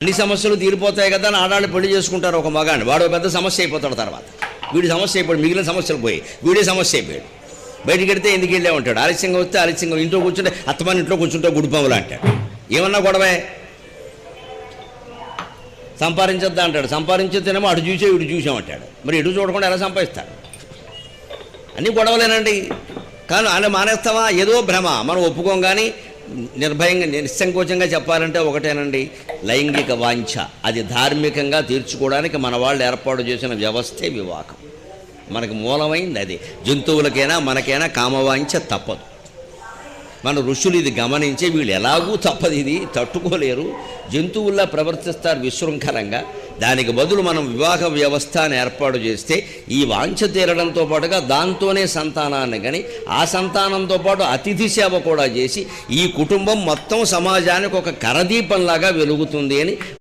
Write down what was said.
అన్ని సమస్యలు తీరిపోతాయి కదా అని ఆడాళ్ళు పెళ్లి చేసుకుంటారు. ఒక మగాన్ని వాడు పెద్ద సమస్య అయిపోతాడు. తర్వాత వీడి సమస్య అయిపోయాడు, మిగిలిన సమస్యలు పోయి వీడే సమస్య అయిపోయాడు. బయటికి వెడితే ఎందుకు వెళ్ళే ఉంటాడు. ఆలస్యంగా వస్తే ఆలస్యంగా, ఇంట్లో కూర్చుంటే అత్తమాని ఇంట్లో కూర్చుంటే గుడిపాములు అంటాడు. ఏమన్నా గొడవే. సంపాదించొద్దా అంటాడు, సంపాదించొద్దేమో అటు చూసే ఇటు చూసామంటాడు. మరి ఎటు చూడకుండా ఎలా సంపాదిస్తాడు? అన్నీ గొడవలేనండి. కానీ అలా మానేస్తావా? ఏదో భ్రమ. మనం ఒప్పుకోం. కానీ నిర్భయంగా నిస్సంకోచంగా చెప్పాలంటే ఒకటేనండి, లైంగిక వాంఛ అది ధార్మికంగా తీర్చుకోవడానికి మన వాళ్ళు ఏర్పాటు చేసిన వ్యవస్థే వివాహం. మనకు మూలమైంది అది. జంతువులకైనా మనకైనా కామవాంఛ తప్పదు. మన ఋషులు ఇది గమనించి వీళ్ళు ఎలాగూ తప్పదు, ఇది తట్టుకోలేరు, జంతువుల్లా ప్రవర్తిస్తారు విశృంఖలంగా. దానికి బదులు మనం వివాహ వ్యవస్థను ఏర్పాటు చేస్తే ఈ వాంఛ తీరడంతో పాటుగా దాంతోనే సంతానాన్ని కానీ ఆ సంతానంతో పాటు అతిథి సేవ కూడా చేసి ఈ కుటుంబం మొత్తం సమాజానికి ఒక కరదీపంలాగా వెలుగుతుంది అని